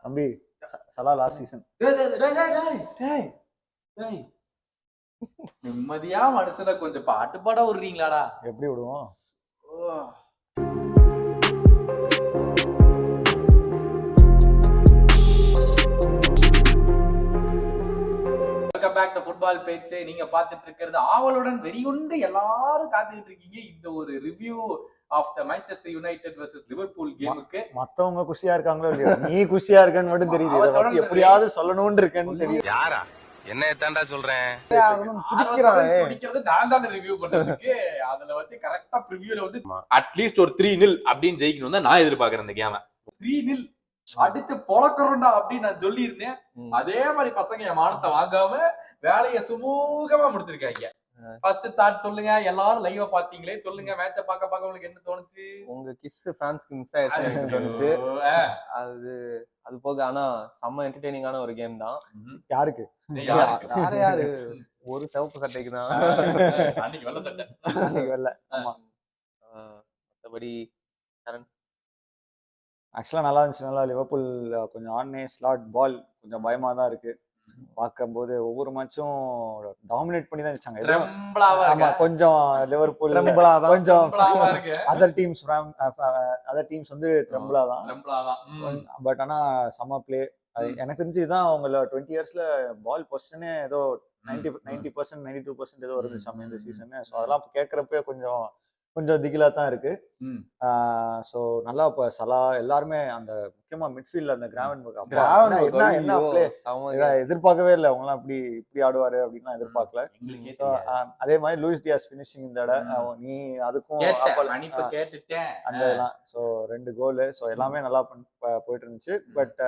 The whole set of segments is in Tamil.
தம்பி சலா லாஸ்ட் சீசன் நிம்மதியா மனசுல கொஞ்சம் பாட்டு பாட விடுறீங்களாடா? எப்படி விடுவோம்? வெல்கம் பேக் டு ஃபுட்பால் பேச்சு. நீங்க பார்த்துட்டு இருக்கிறது ஆவலுடன் வெறியுண்டு எல்லாரும் காத்துக்கிட்டு இருக்கீங்க இந்த ஒரு review of the Manchester United versus Liverpool கேமுக்கு. மத்தவங்க குஷியா இருக்காங்களோ இல்லையோ, நீ குஷியா இருக்கன்னு மட்டும் தெரியுது. இத பத்தி எப்படியாவது சொல்லணும்னு இருக்கேன்னு தெரியுது. யாரா என்ன தாண்டா சொல்றேன்? துடிக்கிறது நான் தான் ரிவ்யூ பண்றதுக்கு. அதுல வந்து கரெக்டா ப்ரிவியூல வந்து அட்லீஸ்ட் ஒரு 3-0 அப்படின்னு ஜெயிக்கணும் தான் நான் எதிர்பார்க்கறேன் இந்த கேமை. 3-0 அடிச்சு பொழக்கிறோம்டா அப்படின்னு நான் சொல்லி இருந்தேன். அதே மாதிரி பசங்க என் மானத்தை வாங்காம வேலையை சுமூகமா முடிச்சிருக்காங்க. ஃபர்ஸ்ட் தாட் சொல்லுங்க, எல்லாரும் லைவா பாத்தீங்களே, சொல்லுங்க மேட்ச பாக்க உங்களுக்கு என்ன தோணுச்சு? உங்க கிஸ் ஃபேன்ஸ்க்கு மிஸ் ஆயிடுச்சு தோணுச்சு. அது போக ஆனா செம்ம என்டர்டெய்னிங்கான ஒரு கேம் தான். யாருக்கு யாரு ஒரு சிவப்பு சட்டைக்கு தான் அன்னைக்கு வெள்ள சட்டை வெள்ள. ஆமா, மத்தபடி ஆக்சுவலா நல்லா இருந்துச்சு. நல்லா லிவர்பூல் கொஞ்சம் ஆன்னே ஸ்லாட் பால் கொஞ்சம் பயமா தான் இருக்கு. பார்க்கும்போது ஒவ்வொரு மேட்சும் டாமினேட் பண்ணி தான் இருந்துச்சாங்க. ஆமா, கொஞ்சம் லிவர்பூல் கொஞ்சம் அதர் டீம்ஸ் வந்து ட்ரெம்பிளா தான். பட் ஆனா செம்ம பிளே. எனக்கு தெரிஞ்சு இதுதான் அவங்கள 20 இயர்ஸ்ல பால் பொசிஷனே ஏதோ 90% 92% ஏதோ இருந்துச்சு இந்த சீசன். ஸோ அதெல்லாம் கேட்கறப்ப கொஞ்சம் திகிலா தான் இருக்கு. சோ நல்லா இப்ப சலா எல்லாருமே அந்த முக்கியமா மிட்ஃபீல்ட்ல அந்த எதிர்பார்க்கவே இல்லை. அவங்க எல்லாம் இப்படி ஆடுவாரு அப்படின்னு எதிர்பார்க்கல. அதே மாதிரி லூயிஸ் டியாஸ் பினிஷிங் இந்த நீ அதுக்கும் அந்த இதெல்லாம். ஸோ 2 கோல். ஸோ எல்லாமே நல்லா போயிட்டு இருந்துச்சு. பட்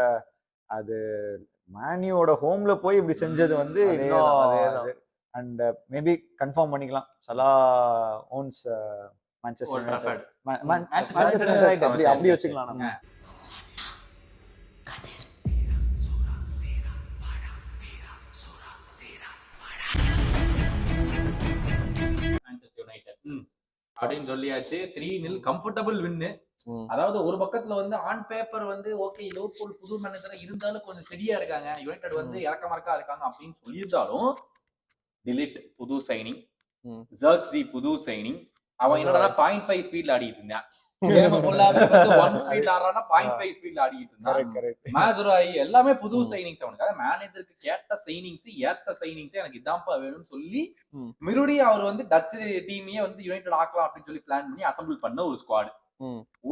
அது மேனியோட ஹோம்ல போய் இப்படி செஞ்சது வந்து அண்ட் மேபி கன்ஃபார்ம் பண்ணிக்கலாம். சலா ஓன்ஸ் மான்செஸ்டர் யுனைடெட் அப்படி வச்சுக்கலாம் நம்ம. அப்படின்னு சொல்லியாச்சு. 3-0 கம்ஃபர்டபிள் வின்னு. அதாவது ஒரு பக்கத்துல வந்து ஆன் பேப்பர் வந்து ஓகே லிவர்பூல் புது மேனேஜரா இருந்தாலும் கொஞ்சம் ஸ்டெடியா இருக்காங்க, யுனைடெட் வந்து இறக்கமறக்கா இருக்காங்க அப்படின்னு சொல்லியிருந்தாலும் டிலீட் புது சைனிங், ஜர்க்ஸி புது சைனிங். அவன் என்னடா 0.5 ஸ்பீட்ல ஆடிட்டு இருந்தான். எல்லாமே புது சைனிங்ஸ். அவனுக்காக மேனேஜருக்கு கேட்ட சைனிங்ஸ், ஏத்த சைனிங்ஸ் எனக்கு இதான்ப்பா வேணும்னு சொல்லி மறுபடியும் அவர் வந்து டச் டீமையே வந்து யுனைடெட் ஆக்கலாம் அப்படின்னு சொல்லி பிளான் பண்ணி அசம்பிள் பண்ண ஒரு ஸ்குவாட்.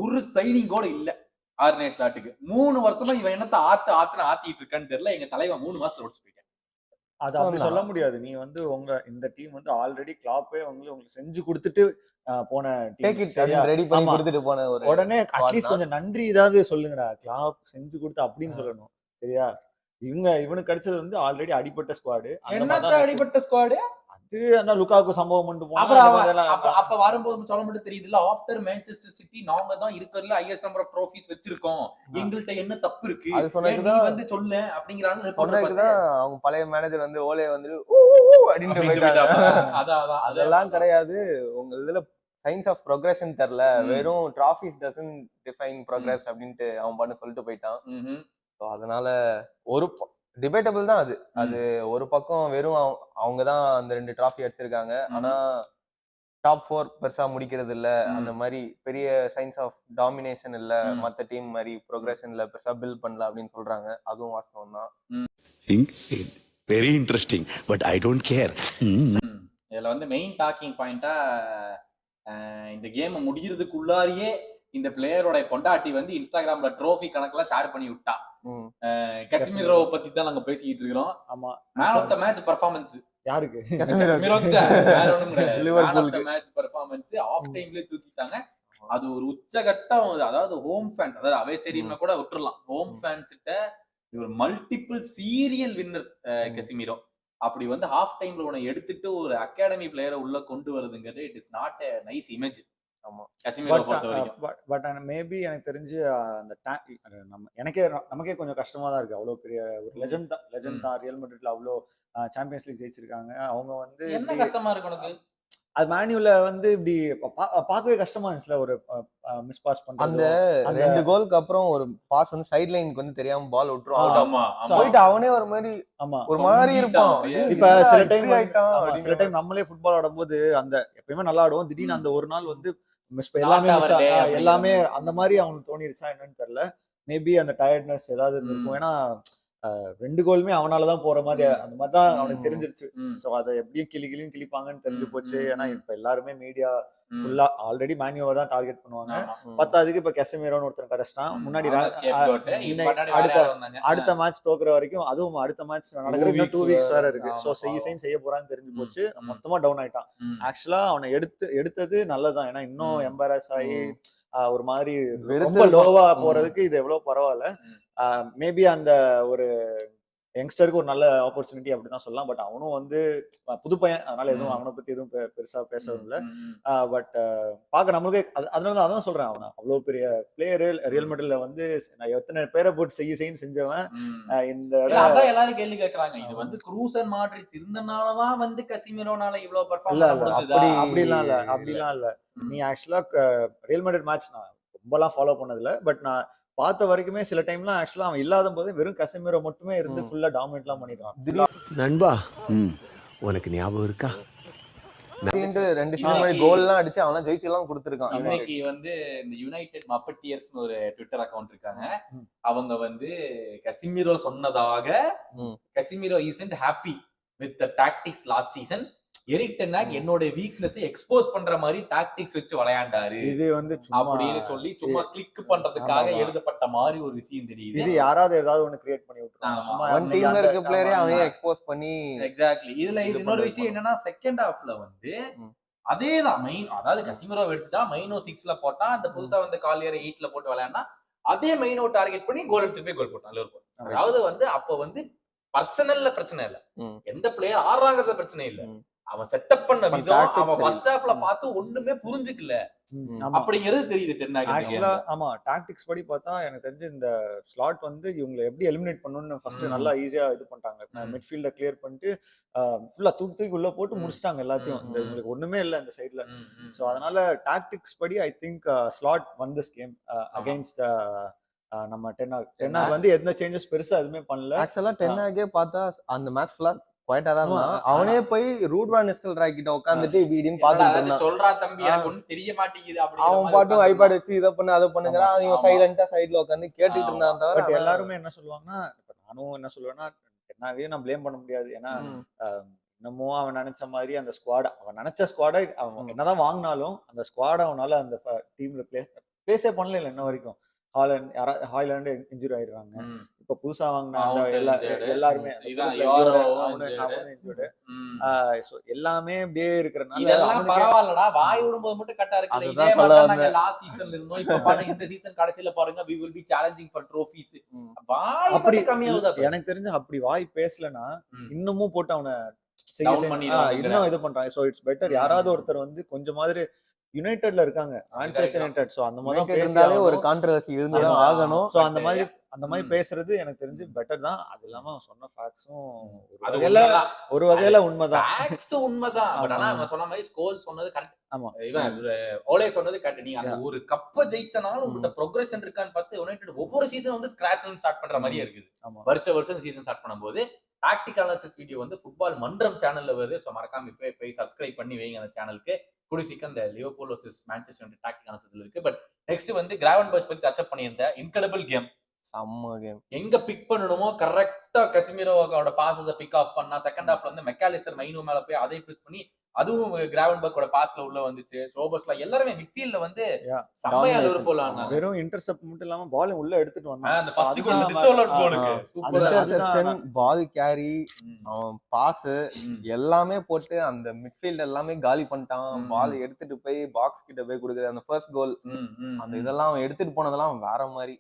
ஒரு சைனிங் கூட இல்ல ஆர்னே ஸ்லாட்டுக்கு. 3 வருஷமா இவன் என்னத்த ஆத்திட்டு இருக்கான்னு தெரியல. எங்க தலைவன் 3 மாசம் ஓடிச்சு போயிட்டேன். அது அப்படி சொல்ல முடியாது. நீ வந்து இந்த டீம் வந்து ஆல்ரெடி கிளாப்பே உங்களுக்கு செஞ்சு கொடுத்துட்டு போன உடனே அட்லீஸ்ட் கொஞ்சம் நன்றி ஏதாவது சொல்லுங்கடா, கிளாப் செஞ்சு கொடுத்து அப்படின்னு சொல்லணும். சரியா? இவனுக்கு கிடைச்சது வந்து ஆல்ரெடி அடிப்பட்ட ஸ்குவாடு. அடிப்பட்ட ஸ்குவாடு அது லுகாக்கு சம்பவம் அப்ப வரும்போது சொல்ல மட்டும் தெரியுதுல்ல. ஆஃப்டர் மான்செஸ்டர் சிட்டி நாங்க தான் இருக்கிறதுல ஹையஸ்ட் நம்பர் ஆஃப் ட்ரோஃபீஸ் வச்சிருக்கோம், எங்கள்கிட்ட என்ன தப்பு இருக்கு அது சொன்னதுதான் வந்து சொல்லு அப்படிங்கறாங்க. சொன்னதுதான் அவங்க பழைய மேனேஜர் வந்து ஓலே வந்து அதெல்லாம் கிடையாது. உங்க இதுல சயின்ஸ் ஆஃப் ப்ரோக்ரஷன் தெரியல, வெறும் ட்ராஃபிஸ் டசன்ட் டிஃபைன் ப்ரோக்ரஸ் அப்படின்ட்டு அவன் பண்ண சொல்லிட்டு போயிட்டான். அதனால ஒரு டிபேட்டபிள் தான் அது ஒரு பக்கம். வெறும் அவங்கதான் அந்த 2 டிராஃபி அடிச்சிருக்காங்க, ஆனா டாப் 4 பெருசா முடிக்கிறது இல்ல. அந்த மாதிரி பெரிய சயின்ஸ் ஆஃப் டாமினேஷன் இல்ல, மத்த டீம் மாதிரி ப்ரோக்ரஷன்ல பெருசா பில்ட் பண்ணல அப்படின்னு சொல்றாங்க. அதுவும் வாஸ்தவம் தான். Very interesting, but I don't care. இதுல வந்து மெயின் டாக்கிங் பாயிண்டா இந்த கேம் முடிகிறதுக்குள்ளாரியே இந்த பிளேயரோட கொண்டாட்டி வந்து இன்ஸ்டாகிராம்ல ட்ரோஃபி கணக்குல ஷேர் பண்ணி விட்டா. கசிமிரோ பத்தி தான் நாங்க பேசிட்டு இருக்கோம். ஆமா, man of the match performance யாருக்கு? லிவர்பூலுக்கு மேட்ச் பெர்ஃபார்மன்ஸ் ஆஃப் டைம்லயே தூக்கிட்டாங்க. அது ஒரு உச்சகட்டம். அதாவது ஹோம் ஃபேன்ஸ், அதாவது அவே ஸ்டேடியம்ல கூட விட்டுறலாம், ஹோம் ஃபேன்ஸ் கிட்ட ஒரு மல்டிபிள் சீரியல் வின்னர் கசிமிரோ. அப்படி வந்து ஹாஃப் டைம்ல உன எடுத்துட்டு ஒரு அகாடமி பிளேயரை உள்ள கொண்டு வருதுங்கிறது it is not a nice image. But maybe எனக்கு தெரிஞ்சு அந்த நமக்கே கொஞ்சம் கஷ்டமா தான் இருக்கு. அவ்வளவு பெரிய ஒரு லெஜெண்ட் தான் ரியல் மேட்ரிட்ல அவ்வளோ சாம்பியன்ஸ் லீக் ஜெயிச்சிருக்காங்க. அவங்க வந்து என்ன கஷ்டமா இருக்கு உனக்கு? அது மேனுவல வந்து இப்படி பார்க்கவே கஷ்டமா இருந்துச்சுல, ஒரு மிஸ் பாஸ் அந்த பண்றது. 2 கோலுக்கு அப்புறம் ஒரு பாஸ் வந்து சைடு லைனுக்கு வந்து தெரியாம பால் விட்டுரும். ஆமா போயிட்டு அவனே ஒரு மாதிரி ஆமா ஒரு மாதிரி இருப்பான். இப்ப சில டைம் ஆயிட்டான் சில டைம் நம்மளே ஃபுட்பால் ஆடும்போது அந்த எப்பயுமே நல்லா ஆடுவோம், திடீர்னு அந்த ஒரு நாள் வந்து Start எல்லாமே ஆவறதே எல்லாமே அப்படிங்கிற அந்த மாதிரி அவனுக்கு தோணிருச்சா என்னன்னு தெரியல. மேபி அந்த டயர்ட்னஸ் ஏதாவது இருந்திருக்கும். ஏன்னா 2 கோலுமே அவனாலதான் போற மாதிரி அந்த மாதிரி தான் அவனுக்கு தெரிஞ்சிருச்சு. சோ அதை எப்படியும் கிளின்னு கிளிப்பாங்கன்னு தெரிஞ்சு போச்சு. ஏன்னா இப்ப எல்லாருமே மீடியா ஃபுல்லா ஆல்ரெடி மேன்யூவை தான் டார்கெட் பண்ணுவாங்க. பத்தாவதுக்கு இப்ப கெசமீரோன்னு ஒருத்தன் கிடைச்சிட்டான். முன்னாடி அடுத்த மேட்ச் தோக்குற வரைக்கும், அதுவும் அடுத்த மேட்ச் நடக்கிறது இன்னும் 2 வீக்ஸ் வேற இருக்கு. சோ செய்ய போறான்னு தெரிஞ்சு போச்சு. மொத்தமா டவுன் ஆயிட்டான். ஆக்சுவலா அவனை எடுத்தது நல்லதான். ஏன்னா இன்னும் எம்பாரஸ் ஆகி ஒரு மாதிரி ரொம்ப லோவா போறதுக்கு இது எவ்வளவு பரவாயில்ல. மேபி அந்த ஒரு யங்ஸ்டருக்கு ஒரு நல்ல ஆப்பர்ச்சுனிட்டி அப்படிதான் சொல்லலாம். பட் அவனும் வந்து புது பையன், அதனால எதுவும் அவனை பத்தி எதுவும் பெருசா பேசவும் இல்லை. பட் பார்க்க நம்மளுக்கே அதனால அதான் சொல்றேன், அவனை அவ்வளவு பெரிய பிளேயரு ரியல் மெட்ரிட்ல வந்து நான் எத்தனை பேரை போட்டு செய்யன்னு செஞ்சவன். இந்த அதான் எல்லாரும் கேள்வி கேட்கறாங்க, இது வந்து க்ரூஸ் அண்ட் மாட்ரிச் இருந்தனாலதான் வந்து கசிமிரோனால இவ்வளவு பெர்ஃபார்ம் பண்ண முடிஞ்சதா? அப்படிலாம் இல்ல. நீ ஆக்சுவலா ரியல் மெட்ரிட் மேட்ச் நான் ரொம்பலாம் ஃபாலோ பண்ணதில்ல. பட் நான் பார்த்த வரைக்குமே சில டைம்லாம் ஆக்சுவலா அவன் இல்லாத போது வெறும் கசிமிரோ மட்டுமே இருந்து ஃபுல்லா டாமினேட்லாம் பண்ணிருக்கான். நண்பா உனக்கு ஞாபகம் இருக்கா? 2 சீசன் கோல்லாம் அடிச்சு அவன் ஜெயிச்செல்லாம் கொடுத்திருக்கான். இன்னைக்கு வந்து இந்த யுனைடெட் மப்பட்டியர்ஸ்னு ஒரு ட்விட்டர் அக்கவுண்ட் இருக்காங்க. அவங்க வந்து கசிமிரோ சொன்னதாக, Casemiro isn't happy with the tactics last season. Erik ten Hag weakness expose எக்ஸ்போஸ் பண்ற மாதிரி டாக்டிக்ஸ் வச்சு விளையாண்டாரு, இது வந்து அப்படின்னு சொல்லி சும்மா கிளிக் பண்றதுக்காக எழுதப்பட்ட மாதிரி ஒரு விஷயம் தெரியுது. இது யாராவது ஏதாவது ஒன்னு கிரியேட் பண்ணி விட்டுறாங்க. சும்மா டீம்ல இருக்க பிளேயரே அவன் எக்ஸ்போஸ் பண்ணி. எக்ஸாக்ட்லி. இதுல இன்னொரு விஷயம் என்னன்னா, செகண்ட் ஹாஃப்ல வந்து அதேதான் மெயின், அதாவது கசிமிரோ எடுத்துட்டா மைனோ 6ல போட்டா, அந்த புதுசா வந்து காலியர் 8ல போட்டு விளையாண்டா, அதே மைனோ டார்கெட் பண்ணி கோல் எடுத்து போய் கோல் போட்டான் லிவர்பூல். அதாவது வந்து அப்ப வந்து பர்சனல்ல பிரச்சனை இல்ல, எந்த பிளேயர் ஆடுறாங்கிறத பிரச்சனை இல்ல, அவன் செட்டப் பண்ண விதம் அவன் ஃபர்ஸ்ட் ஹாஃப்ல பார்த்து ஒண்ணுமே புரிஞ்சுக்கல அப்படிங்கிறது தெரியுது டென் ஹாக். ஆக்சுவலா ஆமா, டாக்டிக்ஸ் படி பார்த்தா எனக்கு தெரிஞ்சு இந்த ஸ்லாட் வந்து இவங்களை எப்படி எலிமினேட் பண்ணணும்னு ஃபர்ஸ்ட் நல்லா ஈஸியா இது பண்ணிட்டாங்க. மிட்ஃபீல்ட கிளியர் பண்ணிட்டு ஃபுல்லா தூக்கி உள்ள போட்டு முடிச்சிட்டாங்க எல்லாத்தையும். இந்த இவங்களுக்கு ஒண்ணுமே இல்ல இந்த சைடுல. சோ அதனால டாக்டிக்ஸ் படி I think slot won this game against நம்ம டென் ஹாக் வந்து எந்த சேஞ்சஸ் பெருசா எதுவுமே பண்ணல. ஆக்சுவலா டென் ஹாகே பார்த்தா அந்த மேட்ச் ஃபுல்லா குவைட்டா தான் இருந்தான். அவனே போய் ரூட் வான் நிஸ்டல்ராய் கிட்ட உட்கார்ந்துட்டு இப்படின்னு பாத்துட்டு இருந்தான். சொல்றா தம்பி எனக்கு ஒண்ணும் தெரிய மாட்டேங்குது அப்படி. அவன் பாட்டும் ஐபேட் வச்சு இத பண்ணு அதை பண்ணுங்கறான். அவன் சைலண்டா சைடுல உட்கார்ந்து கேட்டுட்டு இருந்தான். தவிர பட் எல்லாருமே என்ன சொல்லுவாங்கன்னா, நானும் என்ன சொல்லுவேன்னா, டென்னாவே நான் ப்ளேம் பண்ண முடியாது. ஏன்னா இன்னமும் அவன் நினைச்ச மாதிரி அந்த ஸ்குவாட், அவன் நினைச்ச ஸ்குவாடை அவன் என்னதான் வாங்கினாலும் அந்த ஸ்குவாட் அவனால அந்த டீம்ல பிளேஸே பண்ணல இன்ன வரைக்கும். ஹாய்லாண்ட் இன்ஜூரி ஆயிடுறாங்க. இப்ப புதுசா வாங்கின எல்லாருமே எல்லாமே அப்படியே இருக்கிறனால பரவாயில்லடா, வாய் விடும்போது மட்டும் கரெக்டா இருக்கு. இதே மாதிரி நாங்க லாஸ்ட் சீசன்ல இருந்தோம், இப்ப பாருங்க இந்த சீசன் கடைசில பாருங்க we will be challenging for trophies. வாய் அப்படி கம்மியாவுது. எனக்கு தெரிஞ்சு அப்படி வாய் பேசலனா இன்னமும் போட்டு அவனை இன்னும் இது பண்றாங்க. சோ இட்ஸ் பெட்டர் யாராவது ஒருத்தர் வந்து கொஞ்சம் மாதிரி யுனைட்டட்ல இருக்காங்க, மான்செஸ்டர் யுனைட்டட். சோ அந்த மாதிரி பேசினாலே ஒரு கான்ட்ரோவர்சி இருந்துதான் ஆகணும். சோ அந்த மாதிரி பேசுறது எனக்கு தெரிஞ்சு பெட்டர் தான். அது இல்லாம அவன் சொன்ன ஃபேக்ட்ஸும் ஒரு வகையில உண்மைதான். ஃபேக்ட்ஸ் உண்மைதான். பட் ஆனா அவன் சொன்ன மாதிரி ஸ்கோல் சொன்னது கரெக்ட். ஆமா, இவன் ஓலே சொன்னது கரெக்ட். நீ அந்த ஒரு கப்ப ஜெயிச்சனால உங்ககிட்ட ப்ரோக்ரஷன் இருக்கான்னு பார்த்து யுனைட்டட் ஒவ்வொரு சீசன் வந்து ஸ்கிராச்ல ஸ்டார்ட் பண்ற மாதிரியே இருக்குது. வருஷம் சீசன் ஸ்டார்ட் பண்ணும்போது டாக்டிக் அனாலிசிஸ் வீடியோ வந்து ஃபுட்பால் மன்றம் சேனல்ல வருது. ஸோ மறக்காம இப்போ போய் சப்ஸ்கிரைப் பண்ணி வைங்க அந்த சேனலுக்கு. குடிசிக்கு அந்த Liverpool versus Manchester United tactic அனாலிசிஸ்ல இருக்கு. பட் நெக்ஸ்ட் வந்து கிராவன்பர்ச் பத்தி டச் அப் பண்ணியிருந்த இன்கிரெடிபிள் கேம். செம்ம கேம். எங்க பிக் பண்ணணுமோ கரெக்டா கசிமிரோவோட பாசஸ பிக் ஆஃப் பண்ணா, செகண்ட் ஹாஃப்ல வந்து மெக்காலிஸ்டர் மைனோ மேல போய் அதை பிரிஸ் பண்ணி அதுவும் கிராவன்பர்க்கோட பாஸ்ல உள்ள வந்துச்சு. சோபஸ்ல எல்லாரும் மிட்ஃபீல்ட்ல வந்து செம்மையா லிவர்பூல் ஆனாங்க. வெறும் இன்டர்செப்ட் மட்டும் இல்லாம பால் உள்ள எடுத்துட்டு வந்தாங்க. அந்த ஃபர்ஸ்ட் கோல் டிஸ்அலோட் கோலுக்கு சூப்பர் இன்டர்செப்ஷன், பால் கேரி, பாஸ் எல்லாமே போட்டு அந்த மிட்ஃபீல்ட் எல்லாமே காலி பண்ணிட்டான். பால் எடுத்துட்டு போய் பாக்ஸ் கிட்ட போய் கொடுக்குற அந்த ஃபர்ஸ்ட் கோல், அந்த இதெல்லாம் அவன் எடுத்துட்டு போனதெல்லாம் வேற மாதிரி.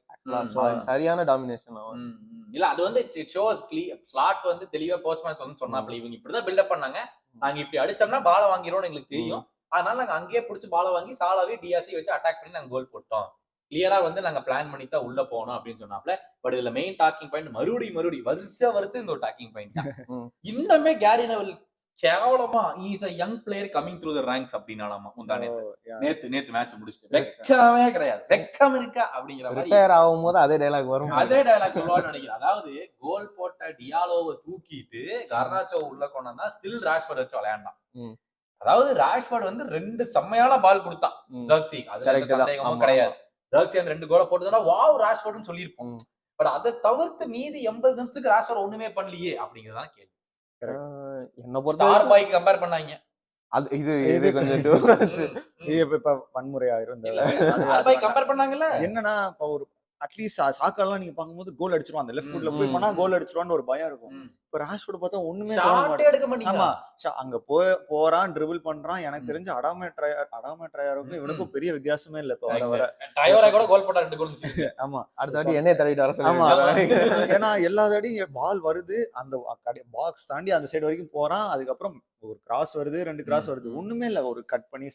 சரியான டாமினேஷன் அவன். இல்ல அது வந்து இட் ஷோஸ் கிளியர். ஸ்லாட் வந்து தெளிவா போஸ்ட் மேட்ச் வந்து சொன்னாப்ல, இவங்க இப்படிதான் பில்டப் பண்ணாங்க, நாங்க இப்படி அடிச்சோம்னா பால வாங்கிரோம்னு எங்களுக்கு தெரியும், அதனால நாங்க அங்கேயே புடிச்சு பால வாங்கி சாலாவே டிஆர்சி வச்சு அட்டாக் பண்ணி நாங்க கோல் போட்டோம், கிளியரா வந்து நாங்க பிளான் பண்ணி தான் உள்ள போனோம் அப்படின்னு சொன்னாப்ல. பட் இதுல மெயின் டாக்கிங் பாயிண்ட் மறுபடியும் வருஷம் இந்த ஒரு டாக்கிங் பாயிண்ட் தான். இன்னுமே கேரி நெவில் கேவலமா is a young player coming through the ranks அப்படினாலாமா முந்தானே Oh, yeah. நேத்து மேட்ச் முடிச்சிட்டு வெக்கமே கிடையாது, வெக்கம் இருக்கா அப்படிங்கிற மாதிரி ரிப்பேர் ஆகும்போது அதே டைலாக் வரும். அதே டயலாக் சொல்லுவான்னு நினைக்கிறேன். அதாவது கோல் போட்ட டியாலோவை தூக்கிட்டு கர்னாச்சோ உள்ள கொண்டா ஸ்டில் ராஷ்வர்ட் வச்சு விளையாண்டான். அதாவது ராஷ்வர்ட் வந்து 2 செம்மையான பால் கொடுத்தான் ஜெர்க்ஸி, அதுல எந்த சந்தேகமும் கிடையாது. ஜெர்க்ஸி அந்த 2 கோலை போட்டதுனா வாவ் ராஷ்வர்ட்னு சொல்லியிருப்போம். பட் அதை தவிர்த்து மீதி 80 நிமிஷத்துக்கு ராஷ்வர்ட் ஒண்ணுமே பண்ணலையே அப்படிங்கறதான் கேள்வி. என்ன பொறுத்த ஸ்டார் பாய்க்கு கம்பேர் பண்ணாங்க. அது இது கொஞ்சம் இது இப்ப வன்முறை ஆயிரும். ஸ்டார் பாய் கம்பேர் பண்ணாங்கல்ல. என்னன்னா இப்ப ஒரு அட்லீஸ்ட் சாக்காலாம் நீங்க பாக்கும்போது கோல் அடிச்சிருவான், அந்த லெஃப்ட் ஃபுட்ல போய் பண்ணா கோல் அடிச்சிருவான்னு ஒரு பயம் இருக்கும். இப்ப ராஷ்வர்ட் பார்த்தா ஒண்ணுமே எடுக்க மாட்டீங்க. ஆமா, அங்க போறான், ட்ரிபிள் பண்றான். எனக்கு தெரிஞ்ச அடாமே ட்ரையருக்கும் இவனுக்கும் பெரிய வித்தியாசமே இல்ல. இப்ப வர ட்ரையரா கூட கோல் போட்டா 2 கோல். ஆமா, அடுத்த வாட்டி என்ன தள்ளிட்டு வர ஆமா. சொல்லுங்க. ஏன்னா எல்லா தடியும் பால் வருது, அந்த பாக்ஸ் தாண்டி அந்த சைடு வரைக்கும் போறான். அதுக்கப்புறம் ஒரு கிராஸ் வருது, 2 கிராஸ் வருது, ஒண்ணுமே இல்ல. ஒரு கட் பண்ணி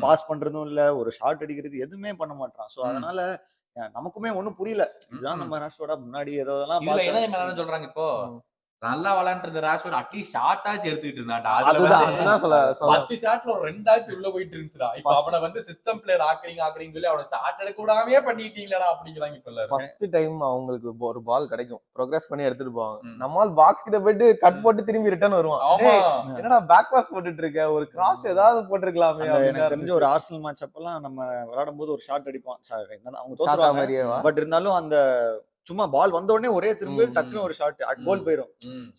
பாஸ் பண்றதும் இல்ல, ஒரு ஷாட் அடிக்கிறது எதுவுமே பண்ண மாட்டான். சோ அதனால நமக்குமே ஒண்ணும் புரியல. இதுதான் நம்ம ராஷ்வர்டா முன்னாடி ஏதோ என்ன சொல்றாங்க இப்போ நல்லா விளையாண்டு ராஷ்வர்ட் அட்லீஸ்ட் ஷாட் ஆச்சு எடுத்துக்கிட்டு இருந்தான்டா. 10 ஷாட்ல ஒரு 2 ஆச்சு உள்ள போயிட்டு இருந்துடா. இப்ப அவனை வந்து சிஸ்டம் பிளேயர் ஆக்குறீங்க சொல்லி அவனை ஷாட் எடுக்க விடாமே பண்ணிட்டீங்களா அப்படிங்கிறாங்க. இப்ப ஃபர்ஸ்ட் டைம் அவங்களுக்கு ஒரு பால் கிடைக்கும், ப்ரோக்ரஸ் பண்ணி எடுத்துட்டு போவாங்க. நம்மால் பாக்ஸ் கிட்ட போயிட்டு கட் போட்டு திரும்பி ரிட்டர்ன் வருவான். என்னடா பேக் பாஸ் போட்டுட்டு இருக்க, ஒரு கிராஸ் ஏதாவது போட்டுருக்கலாமே. எனக்கு தெரிஞ்ச ஒரு ஆர்சனல் மேட்ச் அப்பெல்லாம் நம்ம விளையாடும் போது ஒரு ஷாட் அடிப்பான், அவங்க தோத்துறாங்க. பட் இருந்தாலும் அந்த சும்மா பால் வந்த உடனே ஒரே திரும்ப டக்குன்னு ஒரு ஷாட் கோல் போயிரும்.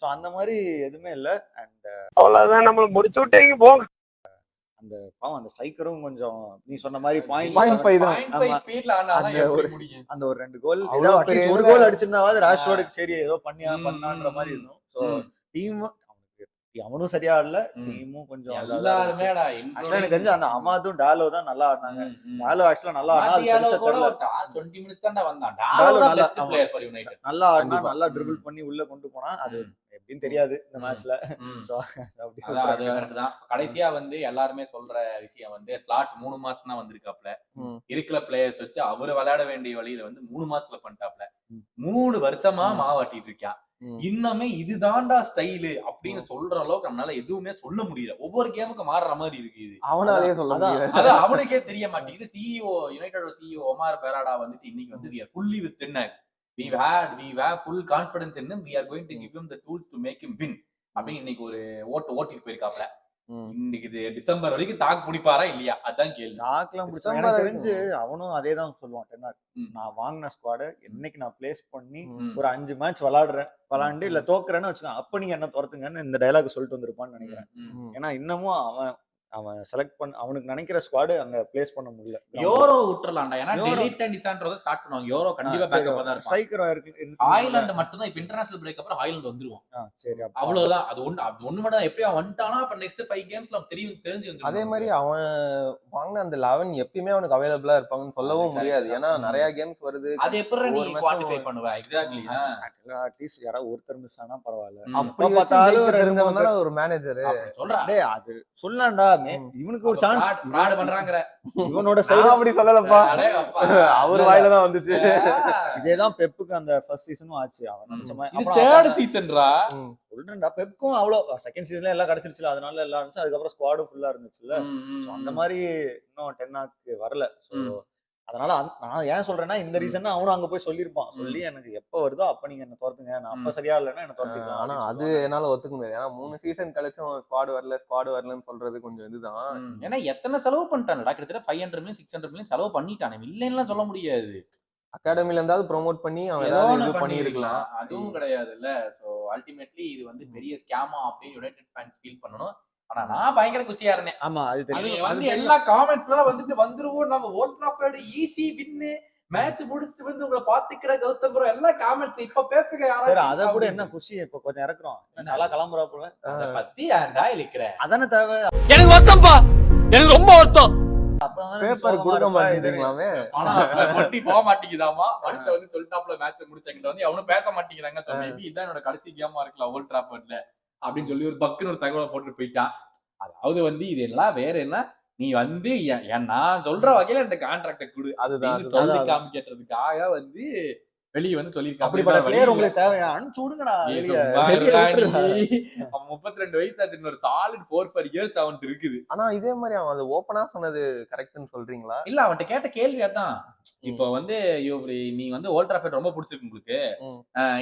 சோ அந்த மாதிரி எதுவுமே இல்ல. அண்ட் அவ்வளவுதான், நம்மள முடிச்சு விட்டீங்க போங்க. அந்த பாவம் அந்த ஸ்ட்ரைக்கரும் கொஞ்சம் நீ சொன்ன மாதிரி 0.5 தான் ஸ்பீட்ல ஆனாதான் எப்படி முடியும். அந்த ஒரு 2 கோல் ஏதோ அட்லீஸ்ட் ஒரு கோல் அடிச்சிருந்தாவது ராஷ்வர்டுக்கு சரி ஏதோ பண்ணான்ற மாதிரி இருந்தோம். சோ டீம் அவனும் சரியா ஆடல, டீமும் கொஞ்சம் எல்லாருமே எனக்கு தெரிஞ்சு அந்த அமாதும் டாலோ தான் நல்லா ஆடினாங்க. டாலோ ஆக்சுவலா நல்லா ஆடினா நல்லா ஆடினா, நல்லா ட்ரிபிள் பண்ணி உள்ள கொண்டு போனா அது எப்படின்னு தெரியாது இந்த மேட்ச்ல. கடைசியா வந்து எல்லாருமே சொல்ற விஷயம் வந்து ஸ்லாட் 3 மாசம் தான் வந்திருக்காப்ல. இருக்கிற பிளேயர்ஸ் வச்சு அவரு விளையாட வேண்டிய வழியில வந்து 3 மாசத்துல பண்ணிட்டாப்ல. 3 வருஷமா மாவாட்டிட்டு இருக்கான். இன்னமே இதுதான்டா ஸ்டைலு அப்படின்னு சொல்ற அளவுக்கு நம்மளால எதுவுமே சொல்ல முடியல. ஒவ்வொரு கேமுக்கு மாறுற மாதிரி இருக்கு. இது அவனாலேயே சொல்ல முடியல. அதான் அவனுக்கே தெரிய மாட்டேங்குது. சிஇஓ யுனைடெட் சிஇஓ ஒமார் பெராடா வந்துட்டு இன்னைக்கு வந்து we are fully with Tenak. we have full confidence in him. We are going to give him the tools to make him win அப்படின்னு இன்னைக்கு ஒரு ஓட்டிட்டு போயிருக்காப்ல. இன்னைக்கு டிசம்பர் வரைக்கும் தாக்கு பிடிப்பாரா இல்லையா அதான் கேள்வி. தாக்குலாம் பிடிச்சா எனக்கு தெரிஞ்சு அவனும் அதே தான் சொல்லுவான். டென்னாக் நான் வாங்கின ஸ்குவாட என்னைக்கு நான் பிளேஸ் பண்ணி ஒரு 5 மேட்ச் விளாண்டு இல்ல தோக்குறேன்னு வச்சுக்கோங்க, அப்ப நீங்க என்ன துரத்துங்கன்னு இந்த டைலாக் சொல்லிட்டு வந்திருப்பான்னு நினைக்கிறேன். ஏன்னா இன்னமும் அவன் செலக்ட் பண்ண அவனுக்கு நினைக்கிற ஸ்குவாட் அங்க பிளேஸ் பண்ண முடியல. யோரோ விட்டுறலாம்டா. ஏன்னா டெரிட் அண்ட் டிசான்ட்ரோத ஸ்டார்ட் பண்ணுவாங்க. யோரோ கண்டிப்பா பேக்கப் தான் இருக்கும். ஸ்ட்ரைக்கரா இருக்கு. ஹாய்லாண்ட் மட்டும் தான் இப்ப இன்டர்நேஷனல் பிரேக் அப்புறம் ஹாய்லாண்ட் வந்துருவான். சரி அவ்வளவுதான். அது ஒண்ணு மட்டும் எப்படியா வந்துட்டானா அப்ப நெக்ஸ்ட் 5 கேம்ஸ்ல தெரிஞ்சு வந்து அதே மாதிரி அவன் வாங்கின அந்த 11 எப்பயுமே அவனுக்கு அவைலபிளா இருப்பாங்கன்னு சொல்லவும் முடியாது. ஏன்னா நிறைய கேம்ஸ் வருது. அது எப்படி நீ குவான்டிஃபை பண்ணுவ? எக்ஸாக்ட்லி. அட்லீஸ்ட் யாராவது ஒருத்தர் மிஸ் ஆனா பரவாயில்ல. அப்படி பார்த்தாலும் தெரிஞ்சவங்க தான் ஒரு மேனேஜர் சொல்றான். டேய் அது சொல்லலாம்டா, இவனுக்கு ஒரு சான்ஸ் ஃப்ராட் பண்றாங்கற இவனோட சைடு அப்படி சொல்லலப்பா. அவர் வாயில தான் வந்துச்சு. இதேதான் பெப்புக்கு அந்த ஃபர்ஸ்ட் சீசனும் ஆச்சு. அவன் நினைச்ச மாதிரி இது தேர்ட் சீசன்டா சொல்றேன்டா. பெப்புக்கும் அவ்வளவு செகண்ட் சீசன்ல எல்லாம் கிடைச்சிருச்சுல, அதனால எல்லாம் இருந்துச்சு. அதுக்கப்புறம் ஸ்குவாடும் ஃபுல்லா இருந்துச்சுல. சோ அந்த மாதிரி இன்னும் டென்னாக்கு வரல. சோ அதனால நான் ஏன் சொல்றேன்னா இந்த ரீசன் அவனும் அங்க போய் சொல்லியிருப்பான். சொல்லி எனக்கு எப்ப வருதோ அப்ப நீங்க என்ன துரத்துங்க, நான் அப்ப சரியா இல்லைன்னா என்ன துரத்துக்கலாம். ஆனா அது என்னால ஒத்துக்க முடியாது. ஏன்னா 3 சீசன் கழிச்சும் ஸ்குவாட் வரலன்னு சொல்றது கொஞ்சம் இதுதான். ஏன்னா எத்தனை செலவு பண்ணிட்டானடா, கிட்டத்தட்ட 500 மில்லியன் 600 மில்லியன் செலவு பண்ணிட்டானே. இல்லைன்னா சொல்ல முடியாது. அகாடமில இருந்தாலும் ப்ரோமோட் பண்ணி அவன் ஏதாவது இது பண்ணிருக்கலாம். அதுவும் கிடையாது இல்ல. சோ அல்டிமேட்லி இது வந்து பெரிய ஸ்கேமா அப்படின்னு யுனைடெட் ஃபேன்ஸ் ஃபீல் பண்ணணும். ஆனா நான் பயங்கர குஷியா இருந்தேன். ஆமா அது தெரியும். வந்து எல்லா காமெண்ட்ஸ்லாம் வந்துட்டு வந்துருவோம், நம்ம Old Trafford easy win, match முடிச்சிட்டு வந்து உங்களை பாத்துக்கிற கௌதம் ப்ரோ எல்லா காமெண்ட்ஸ் இப்ப பேசுங்க யாராவது. சரி அத கூட என்ன குஷி இப்ப கொஞ்சம் இறக்குறோம். நல்லா கிளம்புறா போல. அத பத்தி ஏன்டா இழுக்குற? அதானே தேவை. எனக்கு வருத்தம்பா, எனக்கு ரொம்ப வருத்தம். பேப்பர் கொடுக்க மாட்டேங்கிறாமே. ஆனா கொட்டி போக மாட்டேங்குதாமா. மனுஷன் வந்து சொல்லிட்டாப்ல மேட்ச் முடிச்சங்கிட்ட வந்து அவனும் பேச மாட்டேங்கிறாங்க. சோ மேபி இதான் என்னோட கடைசி கேமா இருக்கலாம் ஓல்ட் ட்ராஃபர்ட்ல அப்படின்னு சொல்லி ஒரு பக்குன்னு ஒரு தகவலை போட்டு போயிட்டான். அதாவது வந்து இது எல்லாம் வேற என்ன, நீ வந்து நான் சொல்ற வகையில இந்த கான்ட்ராக்ட கொடு, அதுதான் சொல்லி காமிக்கிறதுக்காக வந்து வெளியே வந்து சொல்லியிருக்காங்க. அப்படிப்பட்ட பிளேயர் உங்களுக்கு தேவையா? அனுப்பிச்சு விடுங்கடா வெளியே. வெளியே விட்டுருடா. 32 வயசாச்சு, இன்னொரு சாலிட் 4 இயர்ஸ் அவன்ட்டு இருக்குது. ஆனா இதே மாதிரி அவன் அது ஓப்பனா சொன்னது கரெக்ட்னு சொல்றீங்களா? இல்ல அவன்கிட்ட கேட்ட கேள்வி அதான். இப்போ வந்து நீ வந்து ஓல்ட் ட்ராஃபர்ட் ரொம்ப பிடிச்சிருக்கு உங்களுக்கு,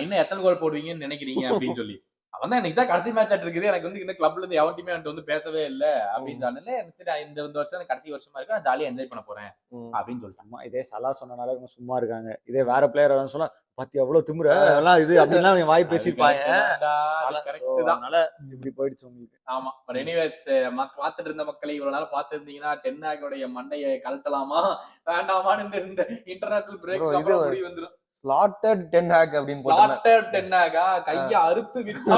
இன்னும் எத்தனை கோல் போடுவீங்கன்னு நினைக்கிறீங்க அப்படின்னு சொல்லி. அவன் தான் எனக்கு தான் கடைசி மேட்ச் ஆட்டு இருக்குது, எனக்கு வந்து இந்த கிளப்ல இருந்து எவன்ட்டுமே என்கிட்ட வந்து பேசவே இல்ல அப்படின்னு சொன்னால, சரி இந்த வருஷம் எனக்கு கடைசி வருஷமா இருக்கு, நான் ஜாலியா என்ஜாய் பண்ண போறேன் அப்படின்னு சொல்லிட்டான். இதே சலா சொன்னனால இவங்க சும்மா இருக்காங்க. இதே வேற பிளேயர் சொன்னா பாத்தி எவ்வளவு திமிர எல்லாம் இது அப்படின்லாம் அவங்க வாய் பேசியிருப்பாங்க. அதனால இப்படி போயிடுச்சு உங்களுக்கு. ஆமா. பட் எனிவேஸ் பார்த்துட்டு இருந்த மக்களை இவ்வளவு நாள் பார்த்திருந்தீங்கன்னா டென்னாகோடைய மண்டையை கழட்டலாமா வேண்டாமான்னு இந்த இன்டர்நேஷனல் பிரேக் அப்புறம் முடிவு வந்துடும். ஸ்லாட்டட் டென் ஹேக் அப்படின்னு ஸ்லாட்டட் டென் ஹேக்கா, கைய அறுத்து விட்டா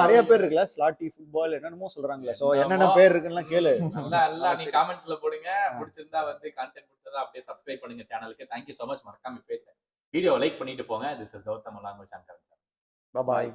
நிறைய பேர் இருக்குல்ல, ஸ்லாட்டி ஃபுட்பால் என்னென்னமோ சொல்றாங்கல்ல. சோ என்னென்ன பேர் இருக்குன்னு கேளு. நல்லா நீ கமெண்ட்ஸ்ல போடுங்க. பிடிச்சிருந்தா வந்து கண்டென்ட் பிடிச்சதா அப்படியே சப்ஸ்கிரைப் பண்ணுங்க சேனலுக்கு. Thank you so much. மறக்காம பேசுங்க, வீடியோ லைக் பண்ணிட்டு போங்க. This is Gautam along with Shankar. Bye bye.